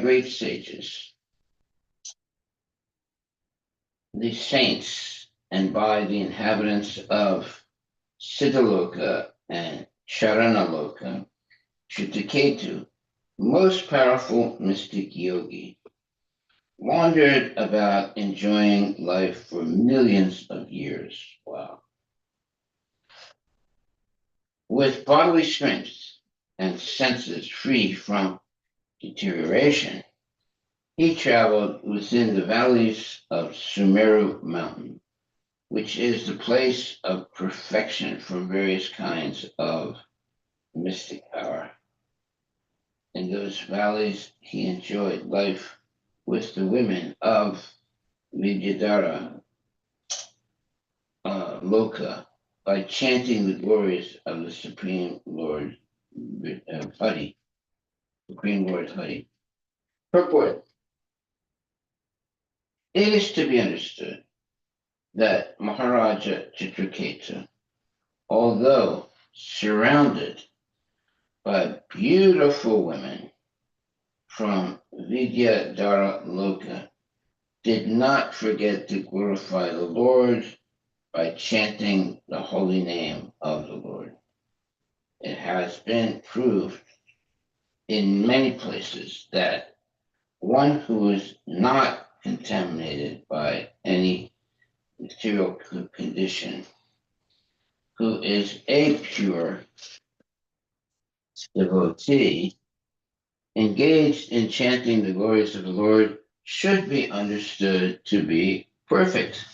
great sages, the saints, and by the inhabitants of Siddhaloka and Charanaloka, Chitraketu, most powerful mystic yogi, wandered about enjoying life for millions of years. Wow. With bodily strength and senses free from deterioration, he traveled within the valleys of Sumeru Mountain, which is the place of perfection for various kinds of mystic power. In those valleys, he enjoyed life with the women of Vidyadhara Loka by chanting the glories of the Supreme Lord Hari, Supreme Lord Hari. Purport. It is to be understood that Maharaja Chitraketu, although surrounded by beautiful women from Vidyadhara Loka, did not forget to glorify the Lord by chanting the holy name of the Lord. It has been proved in many places that one who is not contaminated by any material condition, who is a pure devotee, engaged in chanting the glories of the Lord, should be understood to be perfect.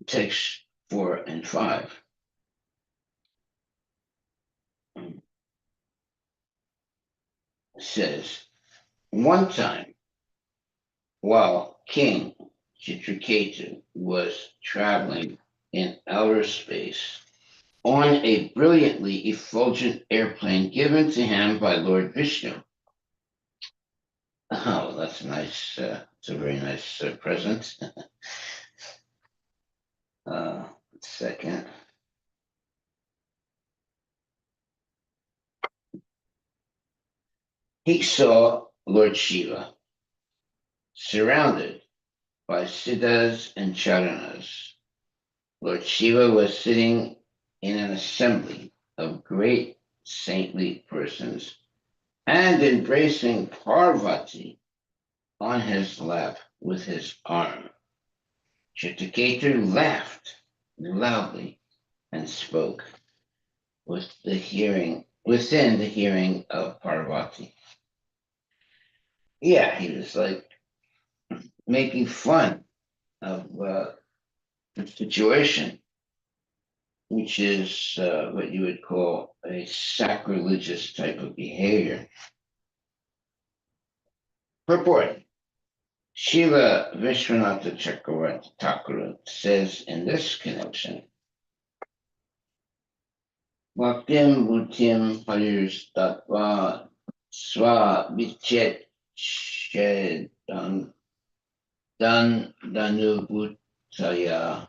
Text 4 and 5. Says, one time, while King Chitraketu was traveling in outer space on a brilliantly effulgent airplane given to him by Lord Vishnu. Oh, that's nice. It's a very nice present. Second. He saw Lord Shiva surrounded by Siddhas and Charanas. Lord Shiva was sitting in an assembly of great saintly persons and embracing Parvati on his lap with his arm. Chitraketu laughed loudly and spoke within the hearing of Parvati. Yeah, he was like making fun of the situation, which is what you would call a sacrilegious type of behavior. Purport. Srila Vishwanatha Chakravarti Thakur says in this connection, Bhaktim Bhutim Harirs Tattva Swa Vichet Shedan Dan Danubhutaya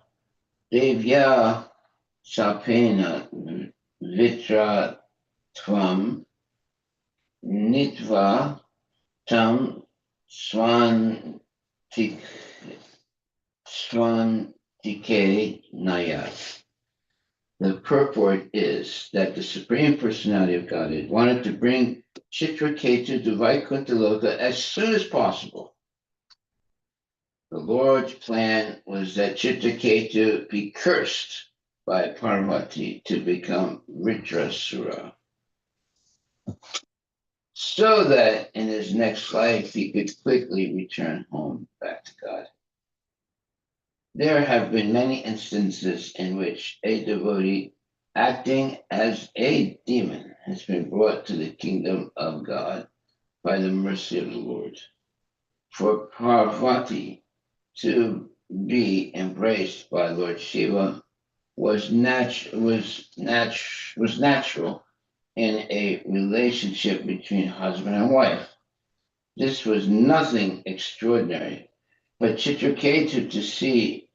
Devya Sapena Vitra Tvam Nitva Tam Swantike Nayat. The purport is that the Supreme Personality of Godhead wanted to bring Chitraketu to Vaikuntha Loka as soon as possible. The Lord's plan was that Chitraketu be cursed by Parvati to become Ridrasura, so that in his next life he could quickly return home back to God. There have been many instances in which a devotee acting as a demon has been brought to the kingdom of God by the mercy of the Lord. For Parvati to be embraced by Lord Shiva was natural in a relationship between husband and wife. This was nothing extraordinary, but Chitraketu to see,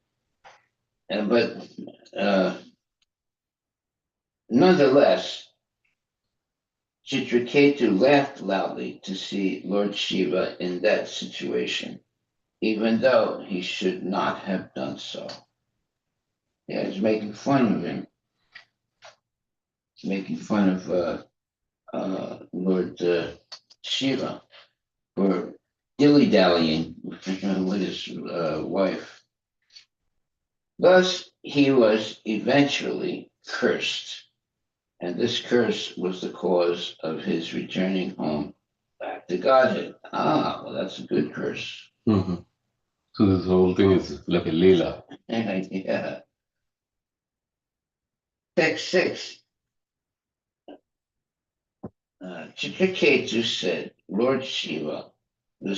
nonetheless, Chitraketu laughed loudly to see Lord Shiva in that situation, even though he should not have done so. Yeah, he's making fun of him, making fun of Lord Shiva for dilly-dallying with his wife. Thus, he was eventually cursed, and this curse was the cause of his returning home back to Godhead. Ah, well, that's a good curse. Hmm. So this whole thing is like a Leela. Yeah. Text 6. Chitraketu said, Lord Shiva, the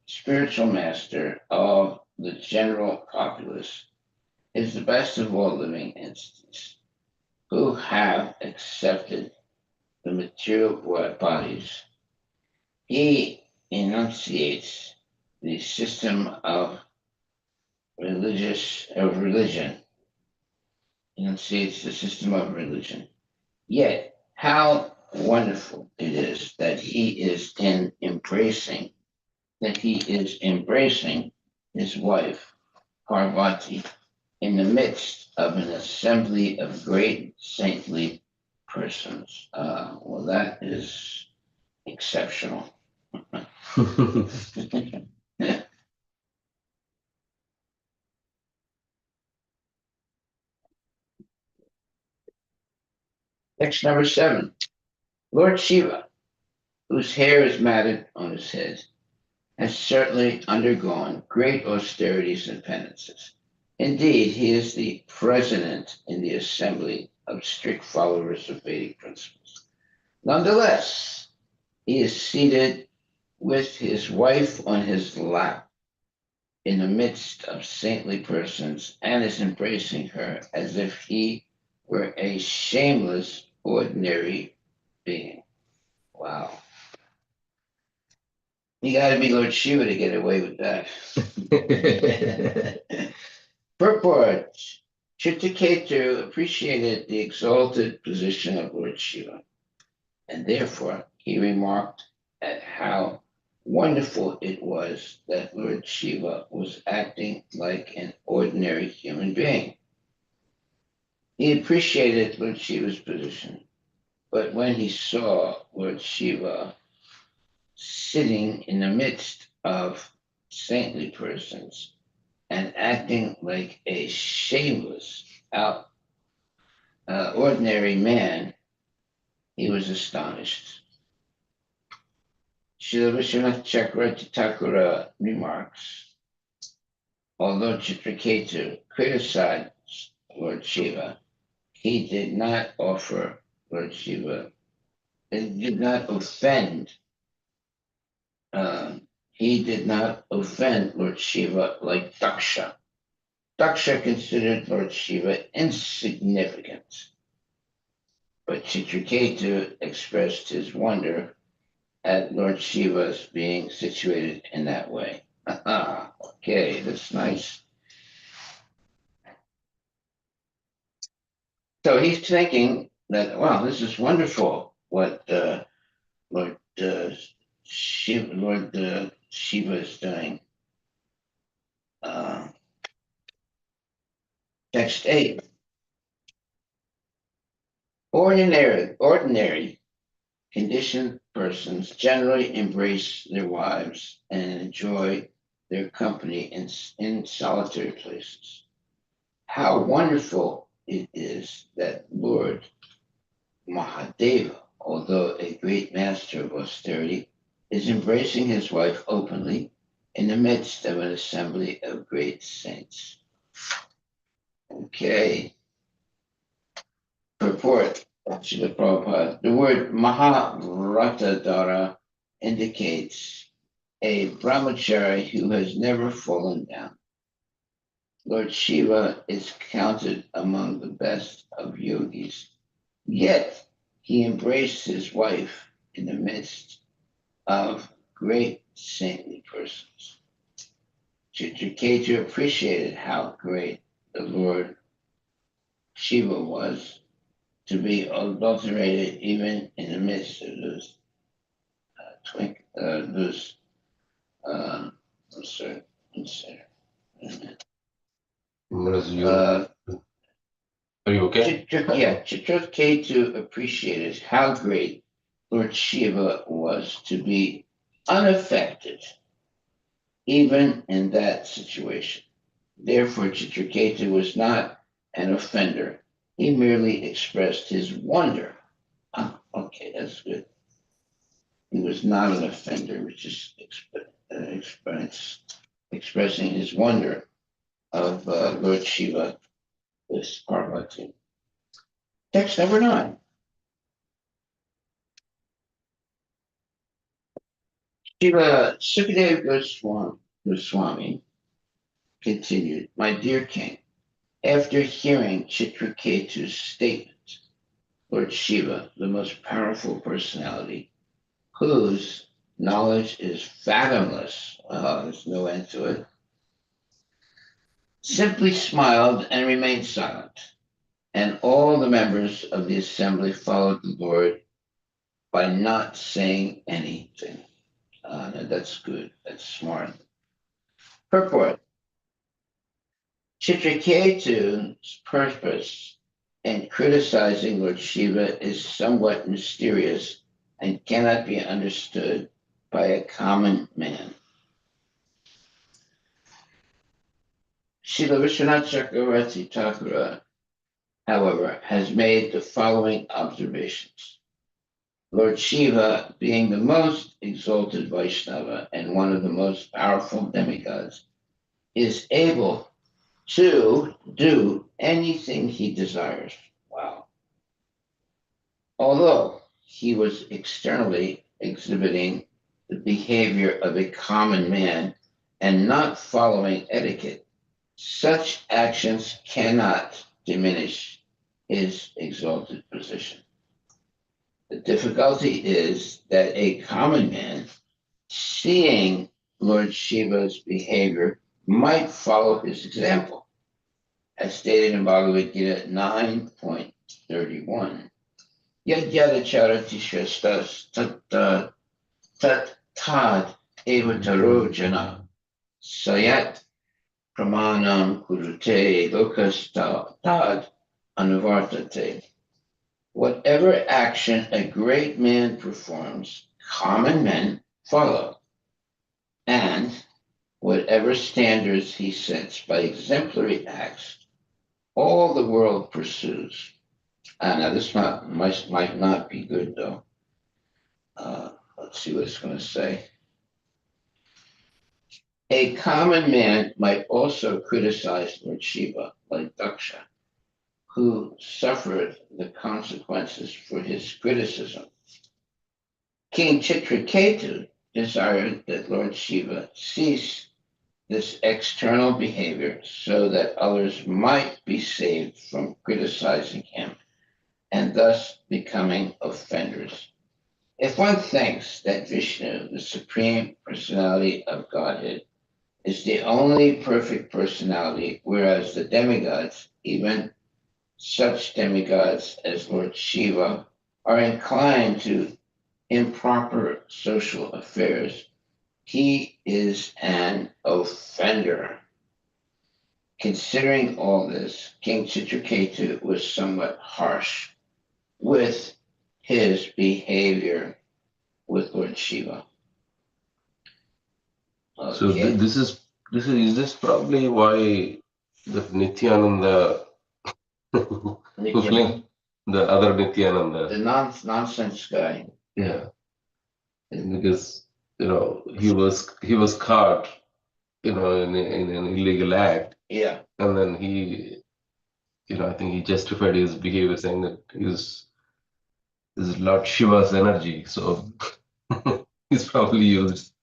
spiritual master of the general populace, is the best of all living entities who have accepted the material bodies. He enunciates the system of religion, enunciates the system of religion. Yet, how wonderful it is that he is embracing his wife, Parvati, in the midst of an assembly of great saintly persons. Well, that is exceptional. Text number 7. Lord Shiva, whose hair is matted on his head, has certainly undergone great austerities and penances. Indeed, he is the president in the assembly of strict followers of Vedic principles. Nonetheless, he is seated with his wife on his lap in the midst of saintly persons and is embracing her as if he were a shameless, ordinary being. Wow. You got to be Lord Shiva to get away with that. Purport. Chitraketu appreciated the exalted position of Lord Shiva, and therefore he remarked at how wonderful it was that Lord Shiva was acting like an ordinary human being. He appreciated Lord Shiva's position, but when he saw Lord Shiva sitting in the midst of saintly persons and acting like a shameless, ordinary man, he was astonished. Srila Vishwanath Chakravarti remarks, although Chitraketu criticized Lord Shiva, he did not offer Lord Shiva, it did not offend, uh, he did not offend Lord Shiva like Daksha. Daksha considered Lord Shiva insignificant, but Chitraketu expressed his wonder at Lord Shiva's being situated in that way. Okay, that's nice. So he's thinking that, wow, this is wonderful what Lord Shiva is doing. Uh, Text 8. Ordinary conditioned persons generally embrace their wives and enjoy their company in solitary places. How wonderful it is that Lord Mahadeva, although a great master of austerity, is embracing his wife openly in the midst of an assembly of great saints. Okay. Purport of Srila Prabhupada. The word Maharatadara indicates a brahmachari who has never fallen down. Lord Shiva is counted among the best of yogis, yet he embraced his wife in the midst of great saintly persons. Chitraketu appreciated how great the Lord Shiva was, to be adulterated even in the midst of those I'm sorry, I'm sorry. Maharaj, Uh, are you okay? Chitraketu appreciated how great Lord Shiva was to be unaffected even in that situation. Therefore, Chitraketu was not an offender. He merely expressed his wonder. Ah, okay, that's good. He was not an offender, which is expressing his wonder of Lord Shiva with Parvati. Text number 9. Shiva Sukadeva Goswami continued, my dear king, after hearing Chitraketu's statement, Lord Shiva, the most powerful personality, whose knowledge is fathomless, there's no end to it, simply smiled and remained silent. And all the members of the assembly followed the Lord by not saying anything. Now that's good. That's smart. Purport. Chitraketu's purpose in criticizing Lord Shiva is somewhat mysterious and cannot be understood by a common man. Srila Vishwanath Chakravarti Thakura, however, has made the following observations. Lord Shiva, being the most exalted Vaishnava and one of the most powerful demigods, is able to do anything he desires. Wow. Although he was externally exhibiting the behavior of a common man and not following etiquette, such actions cannot diminish his exalted position. The difficulty is that a common man, seeing Lord Shiva's behavior, might follow his example, as stated in Bhagavad Gita 9.31. Yad yada charati shrestas tat tad evataro jana sayat pramanam kurute lokas tad anuvartate. Whatever action a great man performs, common men follow, and whatever standards he sets by exemplary acts, all the world pursues. Now this might not be good though. Let's see what it's going to say. A common man might also criticize Lord Shiva, like Daksha, who suffered the consequences for his criticism. King Chitraketu desired that Lord Shiva cease this external behavior so that others might be saved from criticizing him and thus becoming offenders. If one thinks that Vishnu, the Supreme Personality of Godhead, is the only perfect personality, whereas the demigods, even such demigods as Lord Shiva, are inclined to improper social affairs, he is an offender. Considering all this, King Chitraketu was somewhat harsh with his behavior with Lord Shiva. So Okay. is this probably why that Nityananda who claimed the other Nityananda? The nonsense guy. Yeah, because he was caught in an illegal act, Yeah. and then I think he justified his behavior saying that this is Lord Shiva's energy, so he's probably used.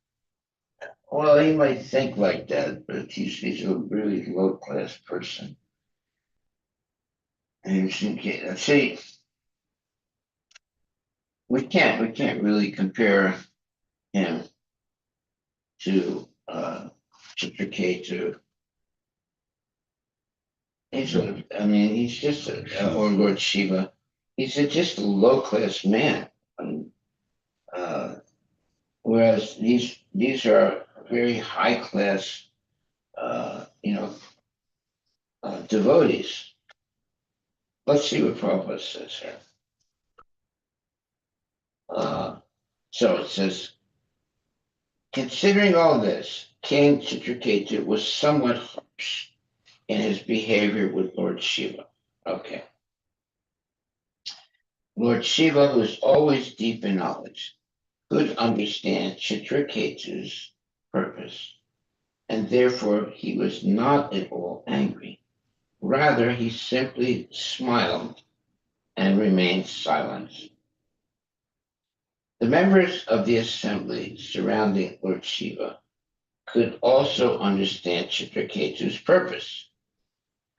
Well, he might think like that, but he's a really low class person. And see, we can't really compare him to Chitraketu. He's just or Lord Shiva. He's just a low-class man. And, uh, whereas these are very high-class, devotees. Let's see what Prabhupada says here. So it says, considering all this, King Chitraketu was somewhat harsh in his behavior with Lord Shiva. Okay. Lord Shiva, who is always deep in knowledge, could understand Chitraketu's purpose, and therefore he was not at all angry. Rather, he simply smiled and remained silent. The members of the assembly surrounding Lord Shiva could also understand Chitraketu's purpose.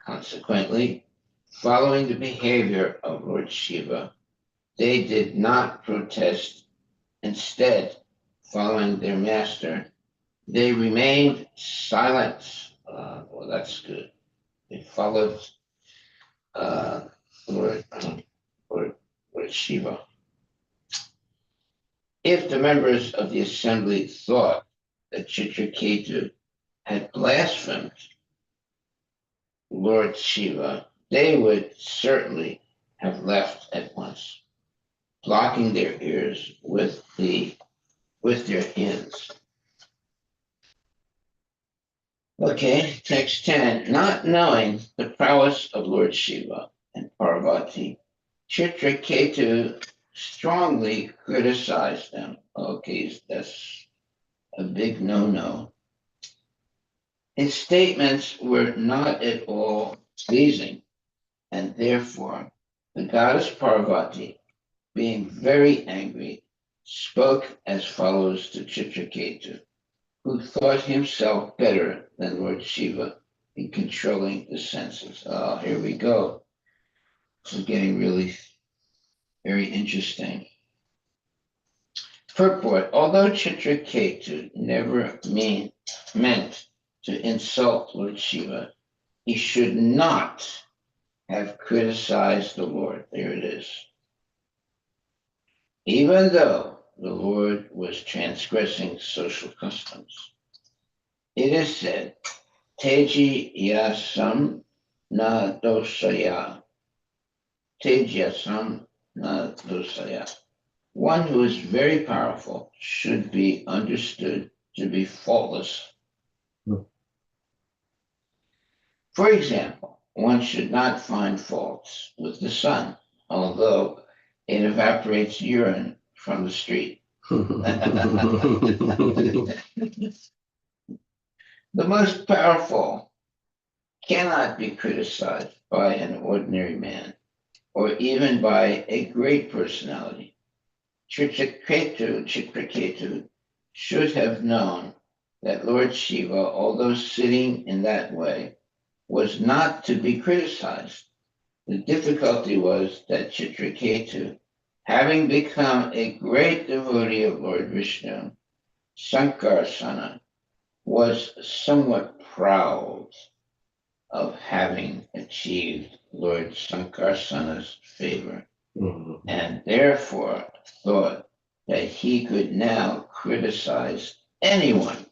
Consequently, following the behavior of Lord Shiva, they did not protest. Instead, following their master, they remained silent. Well, that's good. They followed uh, Lord, Lord, Lord Shiva. If the members of the assembly thought that Chitraketu had blasphemed Lord Shiva, they would certainly have left at once, blocking their ears with their hands. Okay, text 10. Not knowing the prowess of Lord Shiva and Parvati, Chitraketu strongly criticized them. Okay, that's a big no-no. His statements were not at all pleasing, and therefore the goddess Parvati, being very angry, spoke as follows to Chitraketu, who thought himself better than Lord Shiva in controlling the senses. Oh, here we go. This is getting really very interesting. Purport. Although Chitraketu never meant to insult Lord Shiva, he should not have criticized the Lord. There it is. Even though the Lord was transgressing social customs. It is said, Teji yasam na dosaya. Tejiasam na dosaya. One who is very powerful should be understood to be faultless. For example, one should not find faults with the sun, although it evaporates urine from the street. The most powerful cannot be criticized by an ordinary man or even by a great personality. Chitraketu should have known that Lord Shiva, although sitting in that way, was not to be criticized. The difficulty was that Chitraketu, having become a great devotee of Lord Vishnu, Sankarsana, was somewhat proud of having achieved Lord Sankarsana's favor, and therefore thought that he could now criticize anyone,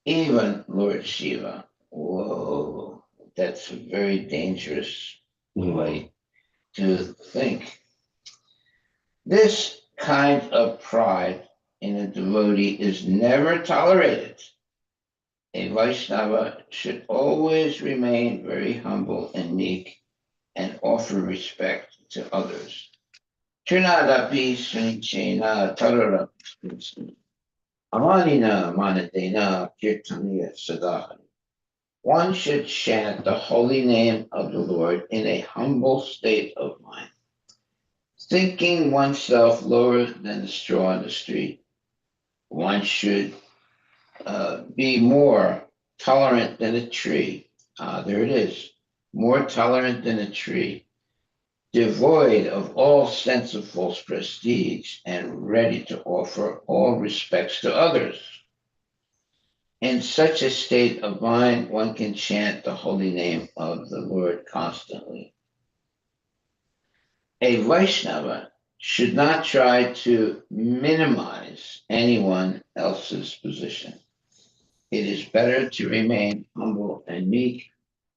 even Lord Shiva. Whoa, that's a very dangerous way to think. This kind of pride in a devotee is never tolerated. A Vaishnava should always remain very humble and meek and offer respect to others. Trinadapi sunichena tarara amanina manadena kirtaniya sadahani. One should chant the holy name of the Lord in a humble state of mind, thinking oneself lower than the straw in the street. One should be more tolerant than a tree. There it is, more tolerant than a tree, devoid of all sense of false prestige and ready to offer all respects to others. In such a state of mind, one can chant the holy name of the Lord constantly. A Vaishnava should not try to minimize anyone else's position. It is better to remain humble and meek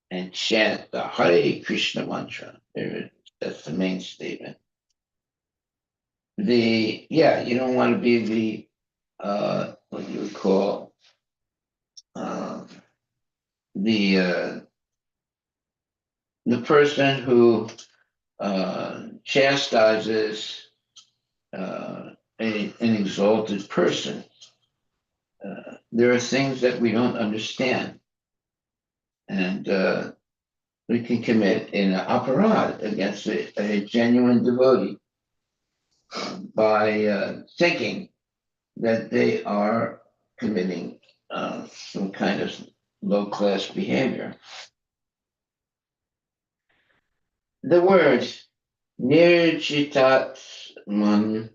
and chant the Hare Krishna mantra. That's the main statement. You don't want to be what you would call the the person who chastises an exalted person. There are things that we don't understand, and we can commit an aparad against a genuine devotee by thinking that they are committing some kind of low-class behavior. The word nirjitat man,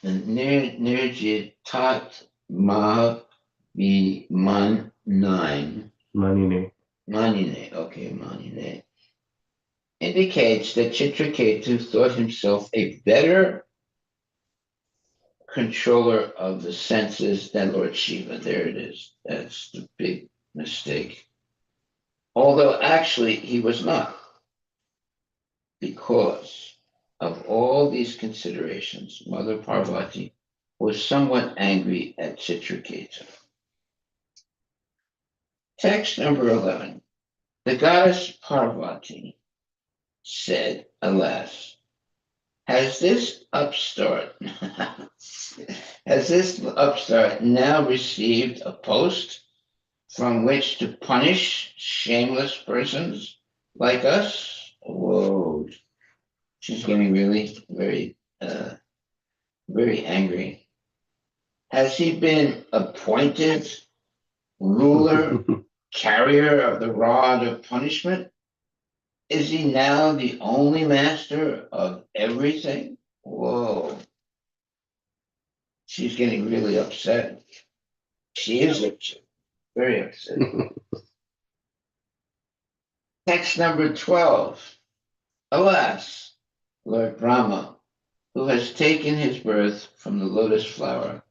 nirjitat ma be man nine. Manine. Manine, okay, Manine, indicates that Chitraketu thought himself a better controller of the senses than Lord Shiva. There it is. That's the big mistake. Although actually he was not, because of all these considerations, Mother Parvati was somewhat angry at Chitraketu. Text number 11. The goddess Parvati said, alas, has this upstart now received a post from which to punish shameless persons like us? Whoa, she's getting really very angry. Has he been appointed ruler, carrier of the rod of punishment? Is he now the only master of everything? Whoa. She's getting really upset. She is upset, very upset. Text number 12. Alas, Lord Brahma, who has taken his birth from the lotus flower,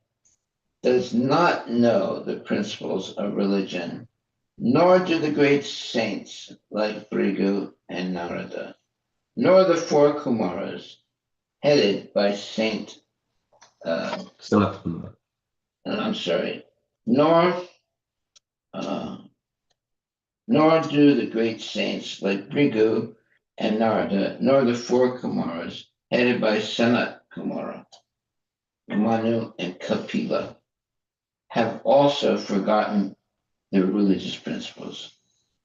does not know the principles of religion, nor do the great saints like Brigu and Narada, nor the four Kumaras headed by Saint, Sanatana. I'm sorry, nor do the great saints like Brigu and Narada, nor the four Kumaras headed by Sanat Kumara, Manu, and Kapila have also forgotten their religious principles.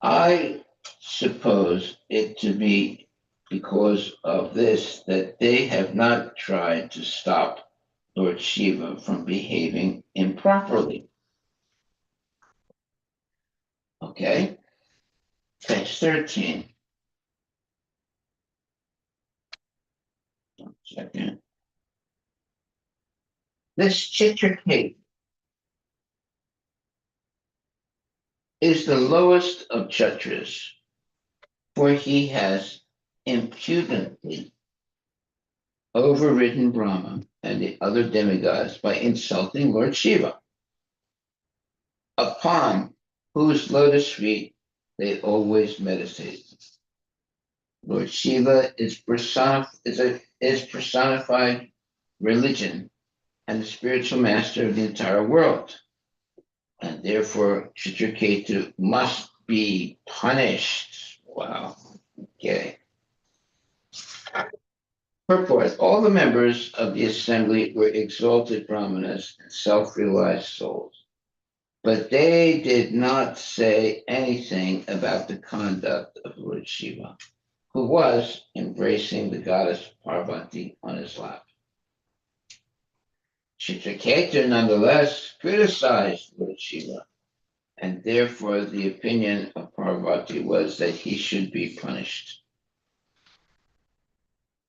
I suppose it to be because of this that they have not tried to stop Lord Shiva from behaving improperly. Okay, text 13. One second. This Chitraketu is the lowest of Kshatras, for he has impudently overridden Brahma and the other demigods by insulting Lord Shiva, upon whose lotus feet they always meditate. Lord Shiva is personified religion and the spiritual master of the entire world. And therefore, Chitraketu must be punished. Wow. Okay. Purport. All the members of the assembly were exalted brahmanas and self-realized souls, but they did not say anything about the conduct of Lord Shiva, who was embracing the goddess Parvati on his lap. Chitraketu nonetheless criticized Lord Shiva, and therefore the opinion of Parvati was that he should be punished.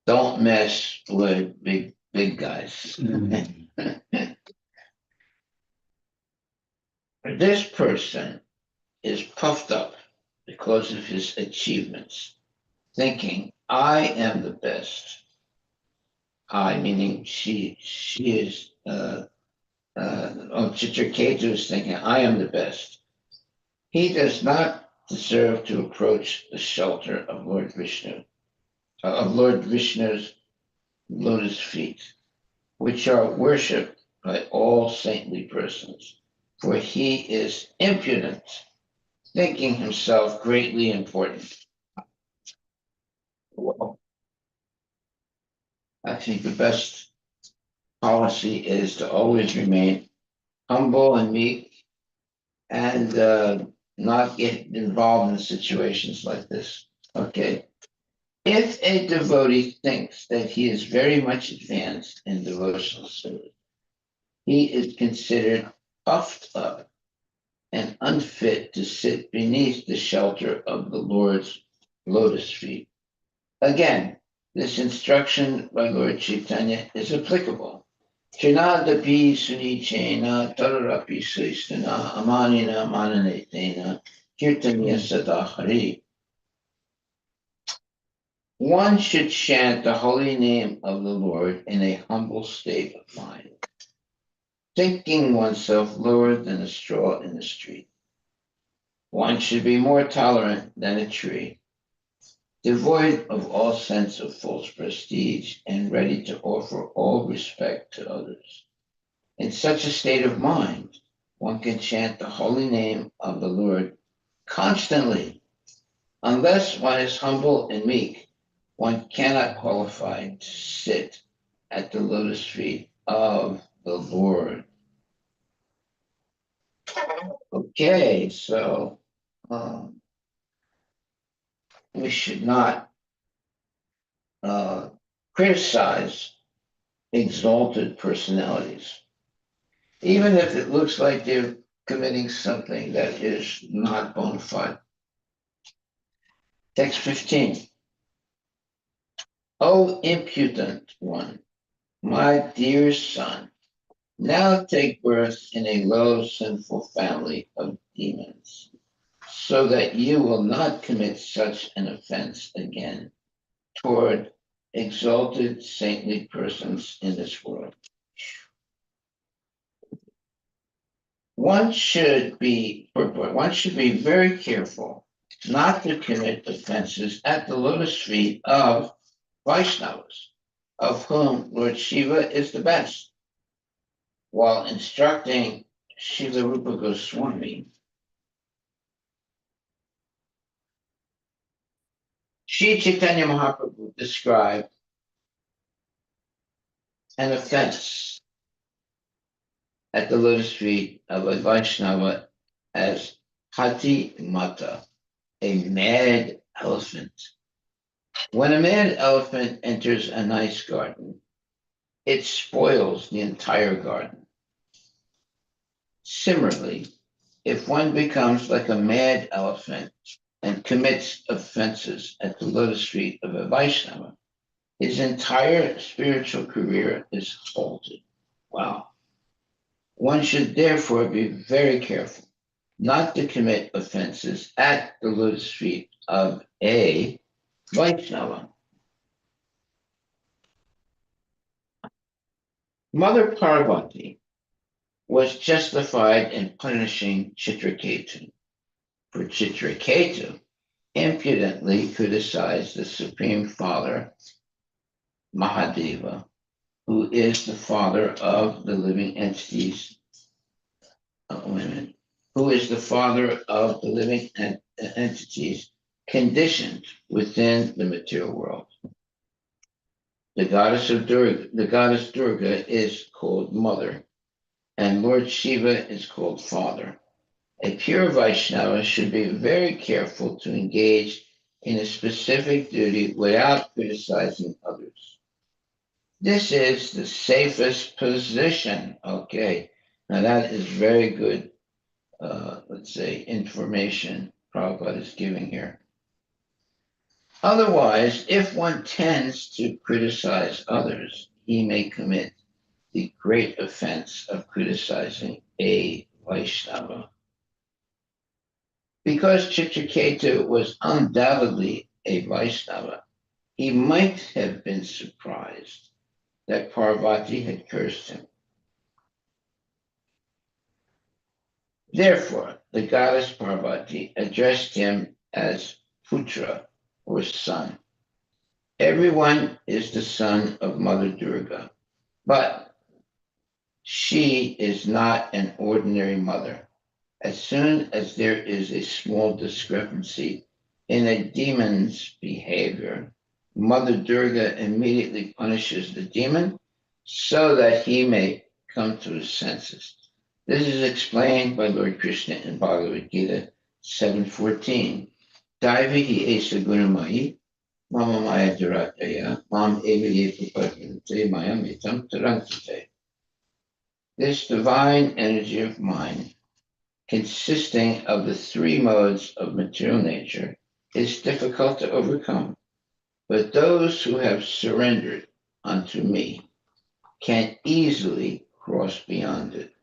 Don't mess with big guys. This person is puffed up because of his achievements thinking, I am the best. I, meaning she is, Chitraketu is thinking, I am the best. He does not deserve to approach the shelter of Lord Vishnu, of Lord Vishnu's lotus feet, which are worshipped by all saintly persons, for he is impudent, thinking himself greatly important. Well, I think the best policy is to always remain humble and meek and not get involved in situations like this. Okay. If a devotee thinks that he is very much advanced in devotional service, he is considered puffed up and unfit to sit beneath the shelter of the Lord's lotus feet. Again, this instruction by Lord Chaitanya is applicable. Chinadapi sunichena tararapi sristana amanina mananetena kirtanya sadahari. One should chant the holy name of the Lord in a humble state of mind, thinking oneself lower than a straw in the street. One should be more tolerant than a tree, devoid of all sense of false prestige and ready to offer all respect to others. In such a state of mind, one can chant the holy name of the Lord constantly. Unless one is humble and meek, one cannot qualify to sit at the lotus feet of the Lord. Okay, so we should not criticize exalted personalities, even if it looks like they're committing something that is not bona fide. Text 15. O impudent one, my dear son, now take birth in a low, sinful family of demons, so that you will not commit such an offense again toward exalted saintly persons in this world. One should be very careful not to commit offenses at the lotus feet of Vaishnavas, of whom Lord Shiva is the best. While instructing Srila Rupa Goswami, Sri Chaitanya Mahaprabhu described an offense at the lotus feet of a Vaishnava as Hati Mata, a mad elephant. When a mad elephant enters a nice garden, it spoils the entire garden. Similarly, if one becomes like a mad elephant and commits offenses at the lotus feet of a Vaishnava, his entire spiritual career is halted. Wow. One should therefore be very careful not to commit offenses at the lotus feet of a Vaishnava. Mother Parvati was justified in punishing Chitraketu, for Chitraketu impudently criticized the Supreme Father, Mahadeva, who is the father of the living entities. Who is the father of the living entities conditioned within the material world. The goddess Durga is called Mother, and Lord Shiva is called Father. A pure Vaishnava should be very careful to engage in a specific duty without criticizing others. This is the safest position. Okay, now that is very good, let's say, information Prabhupada is giving here. Otherwise, if one tends to criticize others, he may commit the great offense of criticizing a Vaishnava. Because Chitraketu was undoubtedly a Vaishnava, he might have been surprised that Parvati had cursed him. Therefore, the goddess Parvati addressed him as Putra, or son. Everyone is the son of Mother Durga, but she is not an ordinary mother. As soon as there is a small discrepancy in a demon's behavior, Mother Durga immediately punishes the demon so that he may come to his senses. This is explained by Lord Krishna in Bhagavad Gita 7:14. Daivihi esa gunamayi, mama maya durataya, mam evaye pupadante maya mitam tarantate. This divine energy of mind, consisting of the three modes of material nature, is difficult to overcome. But those who have surrendered unto me can easily cross beyond it.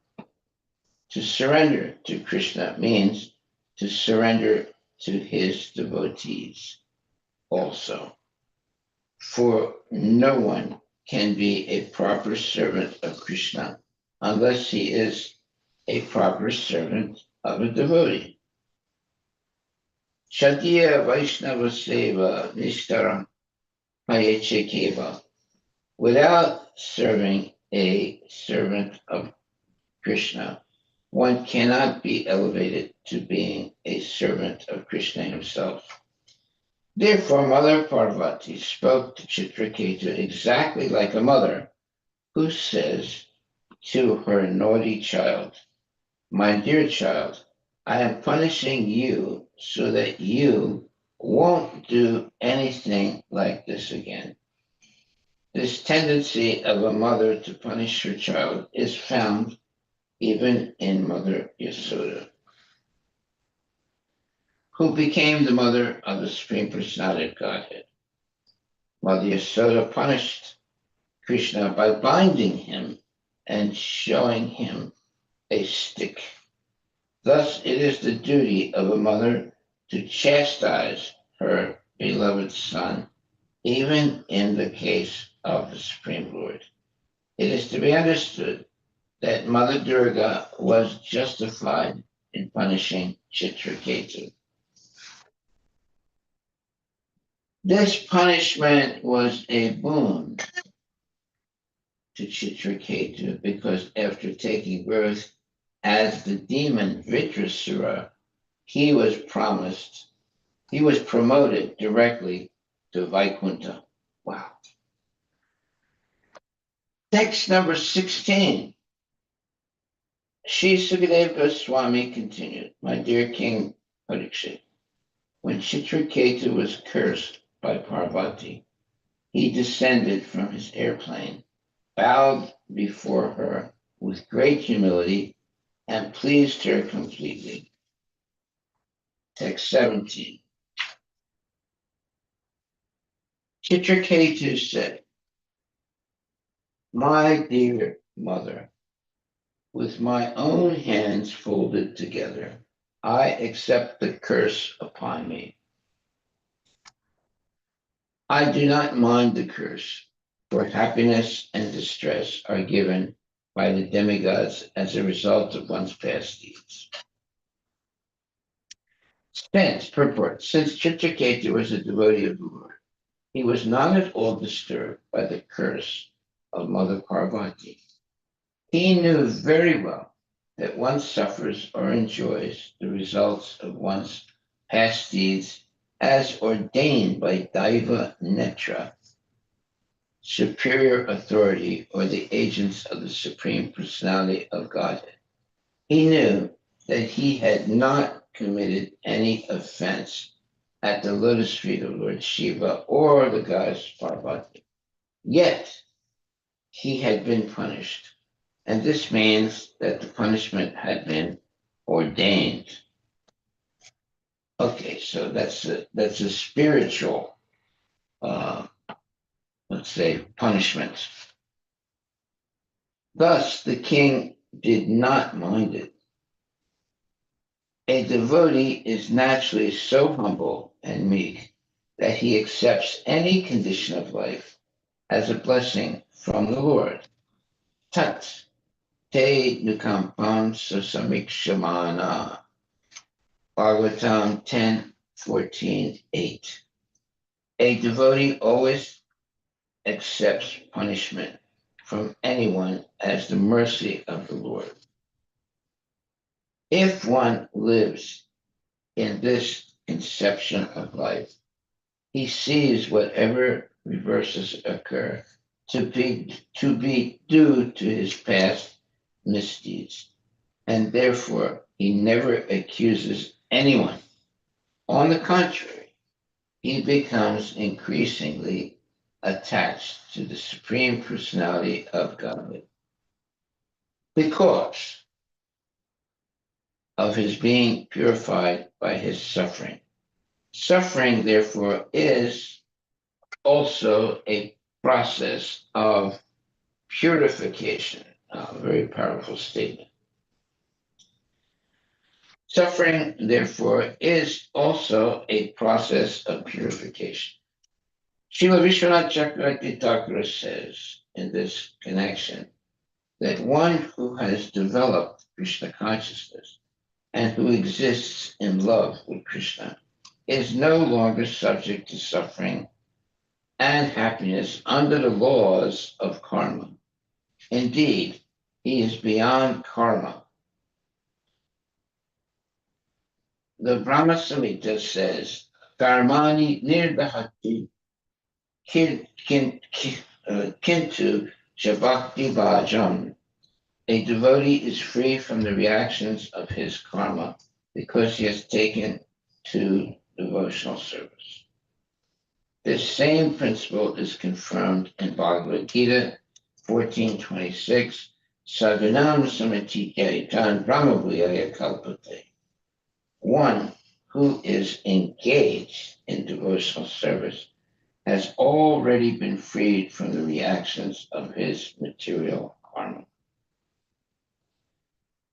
To surrender to Krishna means to surrender to his devotees also. For no one can be a proper servant of Krishna unless he is a proper servant of a devotee. Shatiya Vaishnava Seva Nishtaram Payechekeva. Without serving a servant of Krishna, one cannot be elevated to being a servant of Krishna himself. Therefore, Mother Parvati spoke to Chitraketu exactly like a mother who says to her naughty child, "My dear child, I am punishing you so that you won't do anything like this again." This tendency of a mother to punish her child is found even in Mother Yasoda, who became the mother of the Supreme Personality of Godhead. Mother Yasoda punished Krishna by binding him and showing him a stick. Thus, it is the duty of a mother to chastise her beloved son, even in the case of the Supreme Lord. It is to be understood that Mother Durga was justified in punishing Chitraketu. This punishment was a boon to Chitraketu because after taking birth as the demon Vitrasura, he was promoted directly to Vaikuntha. Wow. Text number 16. Shri Sukadeva Goswami continued, "My dear King Parikshit, when Chitraketu was cursed by Parvati, he descended from his airplane, bowed before her with great humility, and pleased her completely." Text 17. Chitraketu said, "My dear mother, with my own hands folded together, I accept the curse upon me. I do not mind the curse, for happiness and distress are given by the demigods as a result of one's past deeds." Since Chitraketu was a devotee of the Lord, he was not at all disturbed by the curse of Mother Parvati. He knew very well that one suffers or enjoys the results of one's past deeds as ordained by Daiva Netra, superior authority, or the agents of the Supreme Personality of Godhead. He knew that he had not committed any offense at the lotus feet of Lord Shiva or the goddess Parvati. Yet he had been punished, and this means that the punishment had been ordained. Okay, so that's a spiritual, let's say, punishment. Thus, the king did not mind it. A devotee is naturally so humble and meek that he accepts any condition of life as a blessing from the Lord. Tat te nukampam sasamikshamana. Bhagavatam 10:14-8. A devotee always accepts punishment from anyone as the mercy of the Lord. If one lives in this conception of life, he sees whatever reverses occur to be due to his past misdeeds, and therefore he never accuses anyone. On the contrary, he becomes increasingly attached to the Supreme Personality of Godhead because of his being purified by his suffering. Suffering, therefore, is also a process of purification. A very powerful statement. Suffering, therefore, is also a process of purification. Srila Vishwanath Chakravarti Thakur says in this connection that one who has developed Krishna consciousness and who exists in love with Krishna is no longer subject to suffering and happiness under the laws of karma. Indeed, he is beyond karma. The Brahma Samhita says, Karmani nirdahati kintu chabhakti bhajam. A devotee is free from the reactions of his karma because he has taken to devotional service. This same principle is confirmed in Bhagavad Gita 14:26, Sadhanam samatitya brahmabhuyaya kalpate. One who is engaged in devotional service has already been freed from the reactions of his material karma.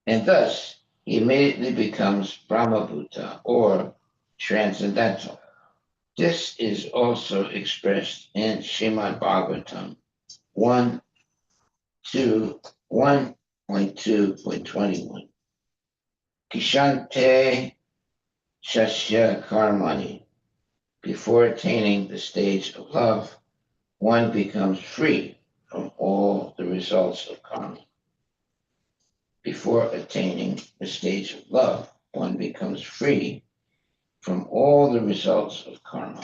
And thus, he immediately becomes Brahmabhuta, or transcendental. This is also expressed in Srimad Bhagavatam 1.2.21. Kishante Shasya Karmani. Before attaining the stage of love, one becomes free from all the results of karma. Before attaining the stage of love, one becomes free from all the results of karma.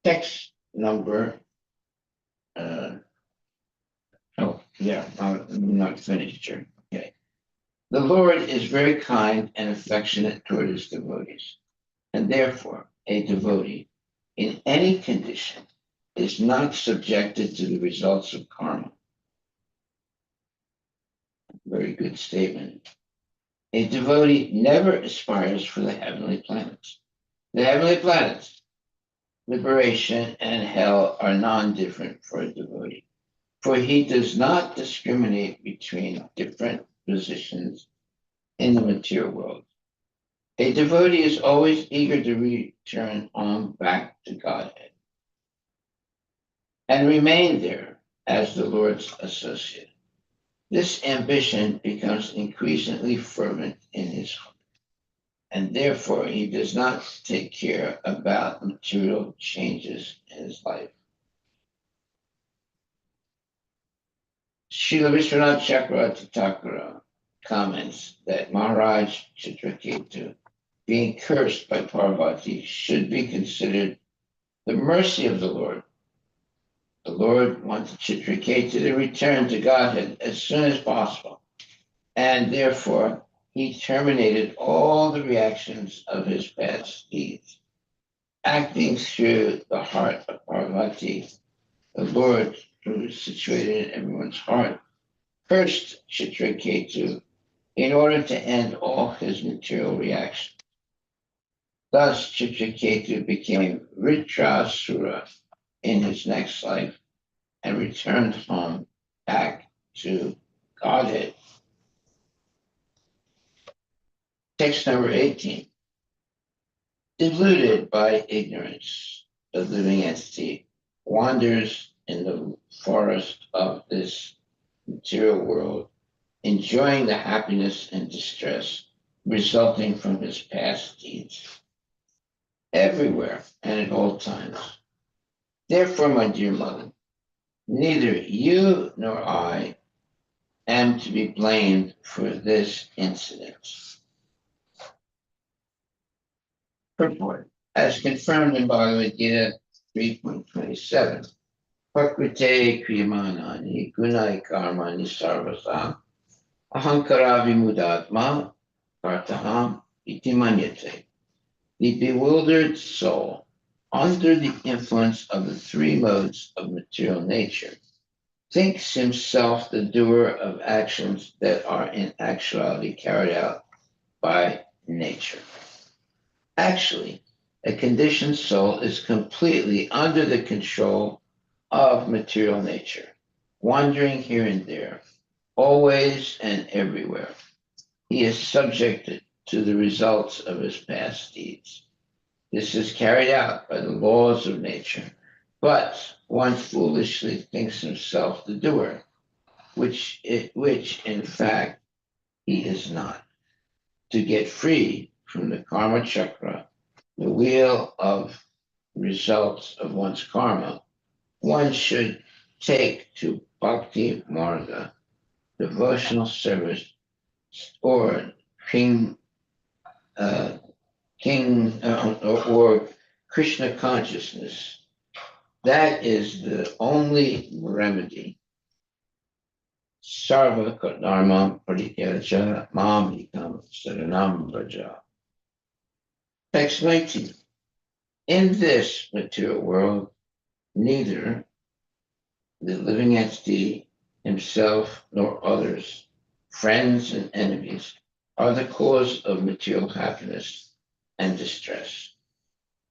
Text number, I'm not finished here. Okay. The Lord is very kind and affectionate toward his devotees, and therefore a devotee in any condition is not subjected to the results of karma. Very good statement. A devotee never aspires for the heavenly planets. The heavenly planets, liberation and hell, are non-different for a devotee, for he does not discriminate between different positions in the material world. A devotee is always eager to return on back to Godhead and remain there as the Lord's associate. This ambition becomes increasingly fervent in his heart, and therefore he does not take care about material changes in his life. Srila Vishwanath Chakravarti Thakur comments that Maharaj Chitraketu, being cursed by Parvati, should be considered the mercy of the Lord. The Lord wanted Chitraketu to return to Godhead as soon as possible, and therefore he terminated all the reactions of his past deeds. Acting through the heart of Parvati, the Lord, who is situated in everyone's heart, cursed Chitraketu in order to end all his material reactions. Thus, Chitraketu became Vritrasura in his next life and returned home back to Godhead. Text number 18. deluded by ignorance, the living entity wanders in the forest of this material world, enjoying the happiness and distress resulting from his past deeds, everywhere and at all times. Therefore, my dear mother, neither you nor I am to be blamed for this incident. Purport. As confirmed in Bhagavad Gita 3.27, Prakrite Kriyamanani Gunai Karmani Sarvasa Ahankara Vimudatma Kartaham Iti Manyate. The bewildered soul, under the influence of the three modes of material nature, thinks himself the doer of actions that are in actuality carried out by nature. Actually, a conditioned soul is completely under the control of material nature, wandering here and there, always and everywhere. He is subjected to the results of his past deeds. This is carried out by the laws of nature, but one foolishly thinks himself the doer, which in fact he is not. To get free from the karma chakra, the wheel of results of one's karma, one should take to bhakti marga, devotional service, or uh, or Krishna consciousness. That is the only remedy. Sarva dharma parityajya mam ekam saranam vraja. Text 19. In this material world, neither the living entity himself nor others, friends and enemies, are the cause of material happiness and distress.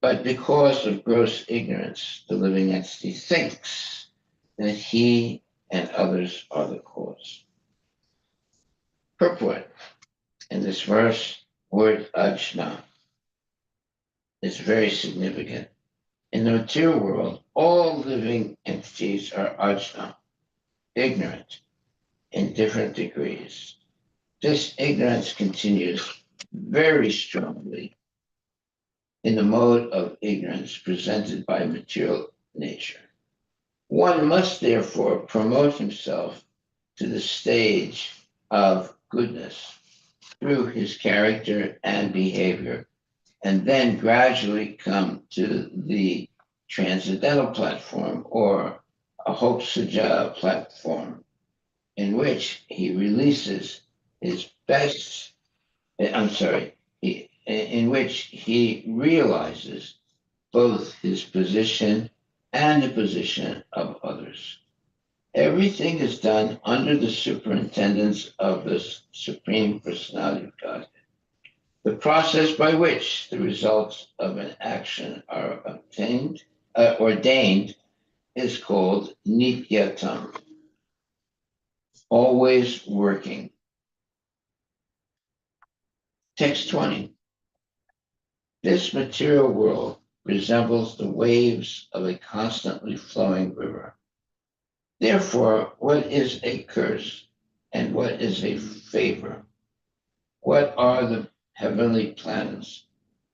But because of gross ignorance, the living entity thinks that he and others are the cause. Purport. In this verse, word ajna is very significant. In the material world, all living entities are ajna, ignorant, in different degrees. This ignorance continues very strongly in the mode of ignorance presented by material nature. One must therefore promote himself to the stage of goodness through his character and behavior, and then gradually come to the transcendental platform or a hope saja platform in which he releases his best, in which he realizes both his position and the position of others. Everything is done under the superintendence of the Supreme Personality of God. The process by which the results of an action are ordained, is called nityatam, always working. Text 20. This material world resembles the waves of a constantly flowing river. Therefore, what is a curse and what is a favor? What are the heavenly planets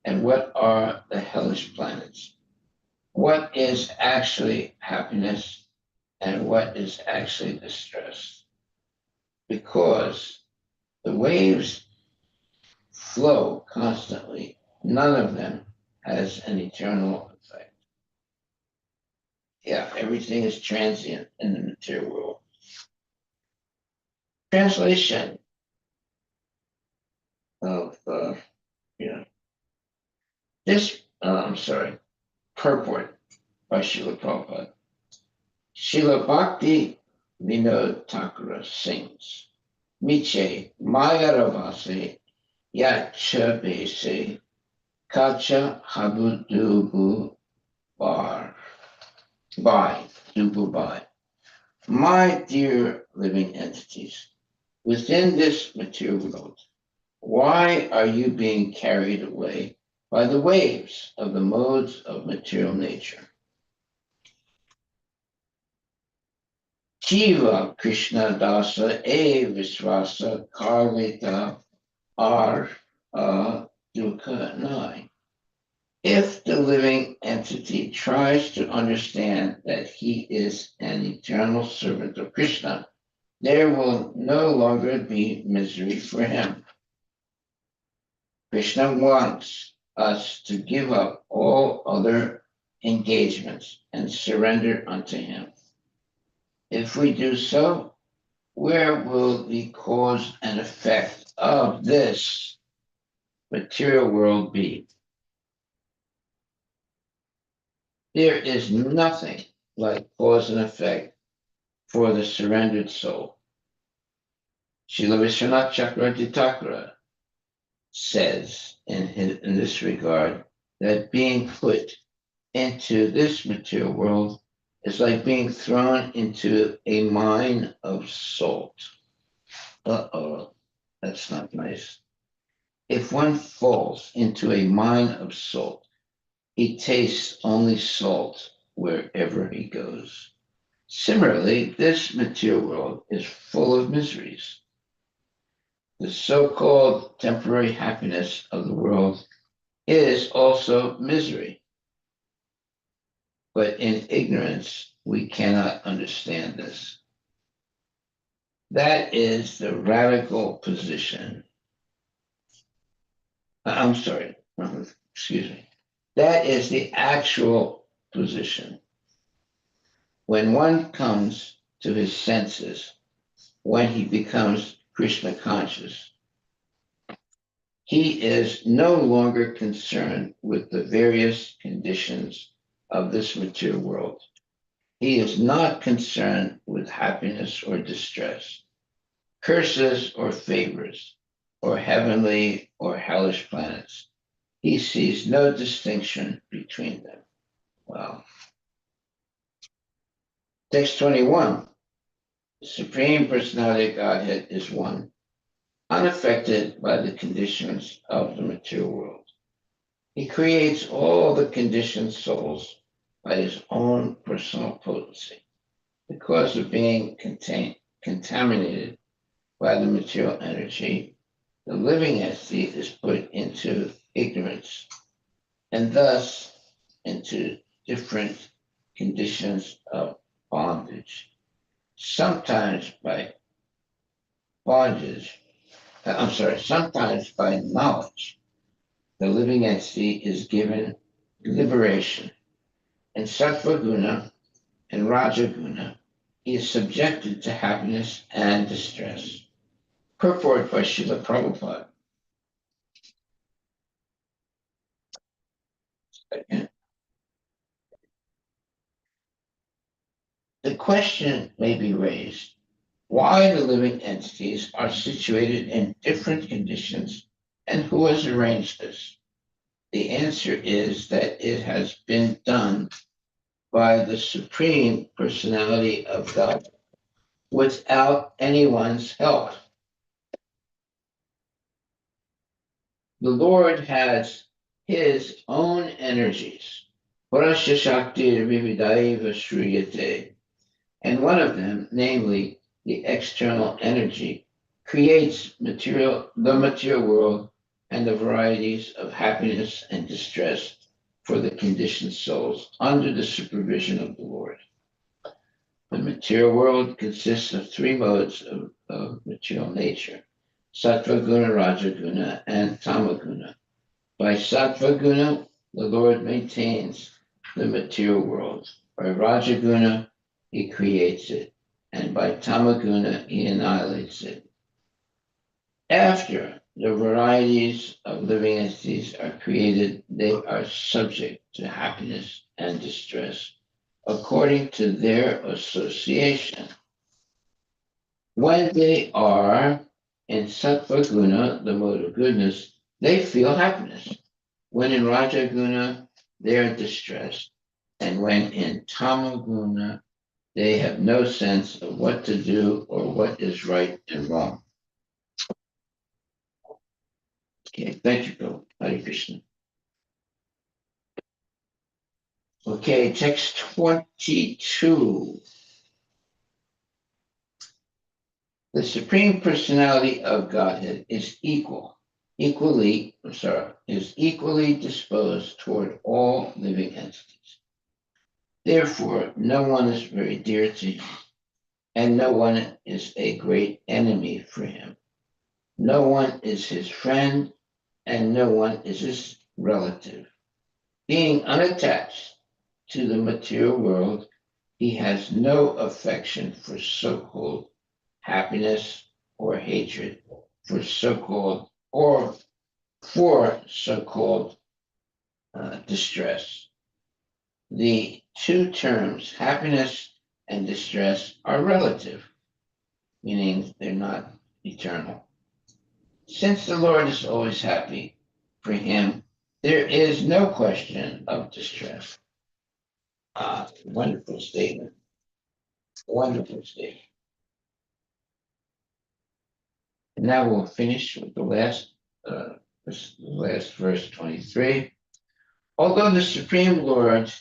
and what are the hellish planets? What is actually happiness and what is actually distress? Because the waves flow constantly, none of them has an eternal effect. Yeah, everything is transient in the material world. Translation of, this, purport by Srila Prabhupada. Srila Bhakti Vinod Thakura sings, Miche Mayaravase Yacha Bese Kacha Habudubu Bar By Dubu By. My dear living entities, within this material world, why are you being carried away by the waves of the modes of material nature. Jiva Krishna Dasa E Visvasa Karlita Ar Dukkha Nai. If the living entity tries to understand that he is an eternal servant of Krishna, there will no longer be misery for him. Krishna wants us to give up all other engagements and surrender unto him. If we do so, where will the cause and effect of this material world be? There is nothing like cause and effect for the surrendered soul. Srila Vishwanath Chakravarti Thakura says in this regard that being put into this material world is like being thrown into a mine of salt. Uh-oh, that's not nice. If one falls into a mine of salt, he tastes only salt wherever he goes. Similarly, this material world is full of miseries. The so-called temporary happiness of the world is also misery. But in ignorance, we cannot understand this. That is the radical position. I'm sorry, excuse me. That is the actual position. When one comes to his senses, when he becomes Krishna conscious, he is no longer concerned with the various conditions of this material world. He is not concerned with happiness or distress, curses or favors, or heavenly or hellish planets. He sees no distinction between them. Wow. Text 21. The Supreme Personality of Godhead is one, unaffected by the conditions of the material world. He creates all the conditioned souls by his own personal potency. Because of being contaminated by the material energy, the living entity is put into ignorance and thus into different conditions of bondage. Sometimes by sometimes by knowledge, the living entity is given liberation. In Sattva Guna and Rajaguna, he is subjected to happiness and distress. Purport by Srila Prabhupada. The question may be raised why the living entities are situated in different conditions and who has arranged this. The answer is that it has been done by the Supreme Personality of God without anyone's help. The Lord has his own energies. Parasya Shakti Vividaiva Shriyate. And one of them, namely the external energy, creates the material world and the varieties of happiness and distress for the conditioned souls under the supervision of the Lord. The material world consists of three modes of material nature: Sattva Guna, Rajaguna, and Tamaguna. By Sattva Guna, the Lord maintains the material world. By Rajaguna, he creates it. And by Tamaguna, he annihilates it. After the varieties of living entities are created, they are subject to happiness and distress according to their association. When they are in Sattva Guna, the mode of goodness, they feel happiness. When in Raja Guna, they are distressed. And when in Tamaguna, they have no sense of what to do or what is right and wrong. Okay, thank you, Bill. Hare Krishna. Okay, text 22. The Supreme Personality of Godhead is equally disposed toward all living entities. Therefore, no one is very dear to him, and no one is a great enemy for him. No one is his friend, and no one is his relative. Being unattached to the material world, he has no affection for so-called happiness or hatred for so-called distress. The two terms, happiness and distress, are relative, meaning they're not eternal. Since the Lord is always happy, for him, there is no question of distress. Wonderful statement. Wonderful statement. And now we'll finish with the last verse 23. Although the Supreme Lord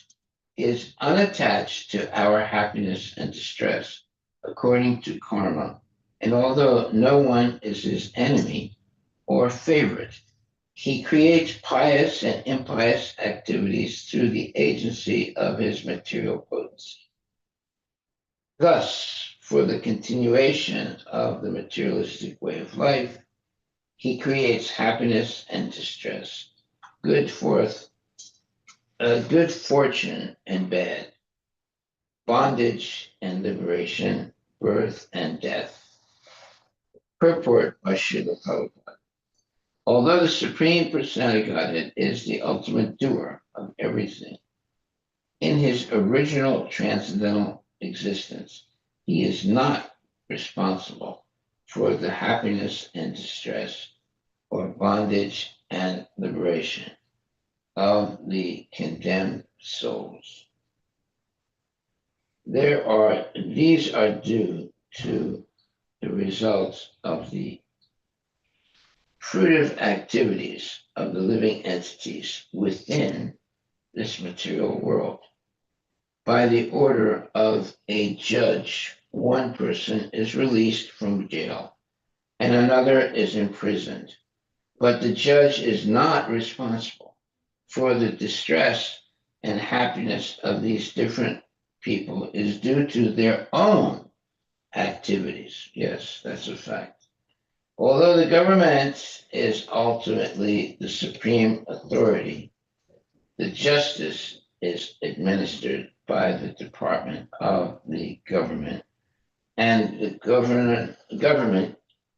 is unattached to our happiness and distress, according to karma, and although no one is his enemy or favorite, he creates pious and impious activities through the agency of his material potency. Thus, for the continuation of the materialistic way of life, he creates happiness and distress, good fortune and bad, bondage and liberation, birth and death. Purport by Srila Prabhupada. Although the Supreme Personality of Godhead is the ultimate doer of everything, in his original transcendental existence, he is not responsible for the happiness and distress or bondage and liberation of the condemned souls. These are due to the results of the fruitive activities of the living entities within this material world. By the order of a judge, one person is released from jail and another is imprisoned, but the judge is not responsible for the distress and happiness of these different people is due to their own activities. Yes, that's a fact. Although the government is ultimately the supreme authority, the justice is administered by the Department of the Government, and the government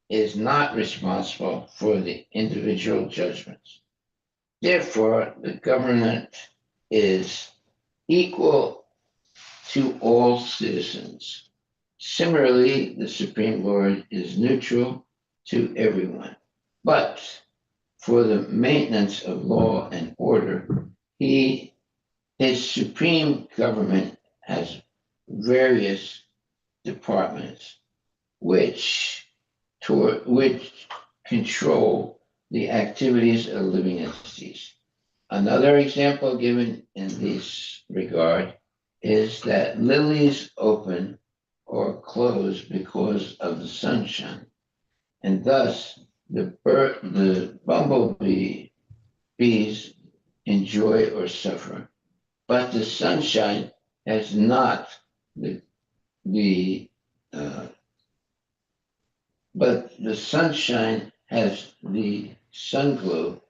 is not responsible for the individual judgments. Therefore, the government is equal to all citizens. Similarly, the Supreme Lord is neutral to everyone. But for the maintenance of law and order, his supreme government has various departments which control the activities of living entities. Another example given in this regard is that lilies open or close because of the sunshine, and thus the bumblebee bees enjoy or suffer. But the sunshine has not the but the sunshine has the sun globe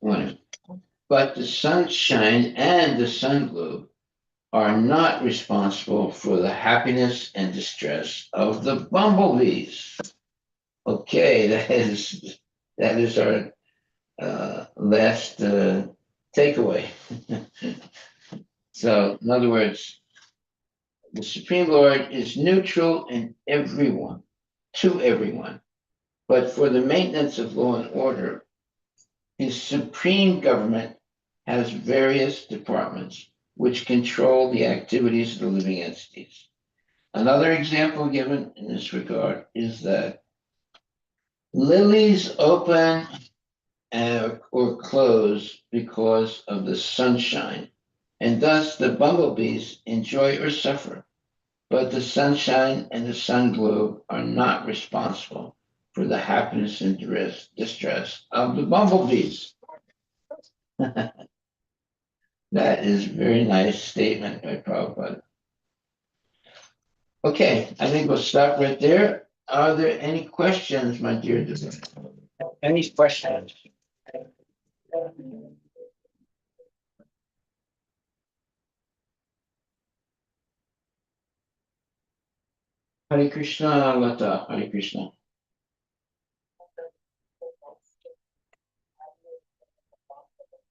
on it. But the sunshine and the sun globe are not responsible for the happiness and distress of the bumblebees. Okay, that is our last takeaway. So, in other words, the Supreme Lord is neutral to everyone, but for the maintenance of law and order, his supreme government has various departments which control the activities of the living entities. Another example given in this regard is that lilies open or close because of the sunshine, and thus the bumblebees enjoy or suffer. But the sunshine and the sun globe are not responsible for the happiness and distress of the bumblebees. That is a very nice statement by Prabhupada. Okay, I think we'll stop right there. Are there any questions, my dear devotee? Any questions? Hare Krishna, Lata, Hare Krishna.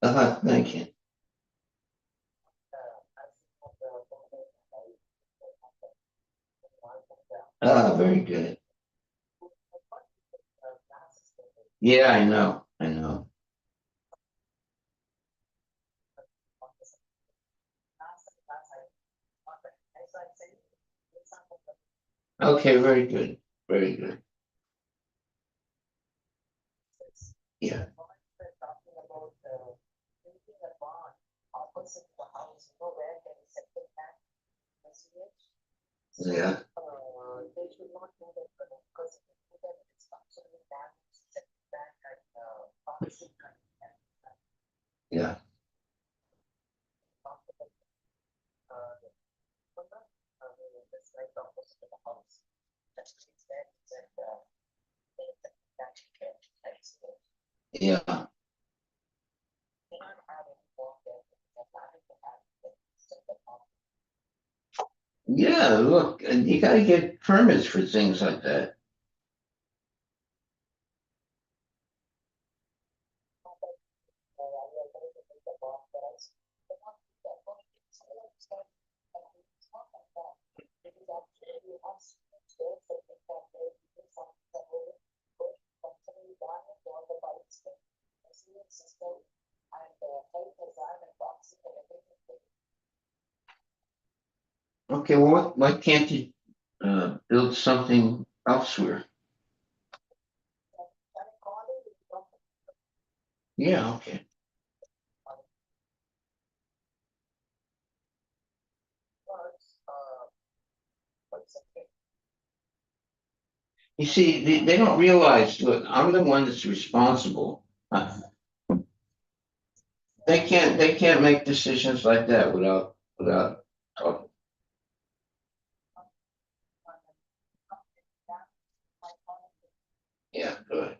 Thank you. Very good. Yeah, I know. I know. Okay, very good. Very good. Yeah. Yeah. Yeah. Yeah. Yeah, look, and you gotta get permits for things like that. Okay, well, why can't you build something elsewhere? Yeah, okay. You see, they don't realize, look, I'm the one that's responsible. They can't make decisions like that without talking. Yeah, good.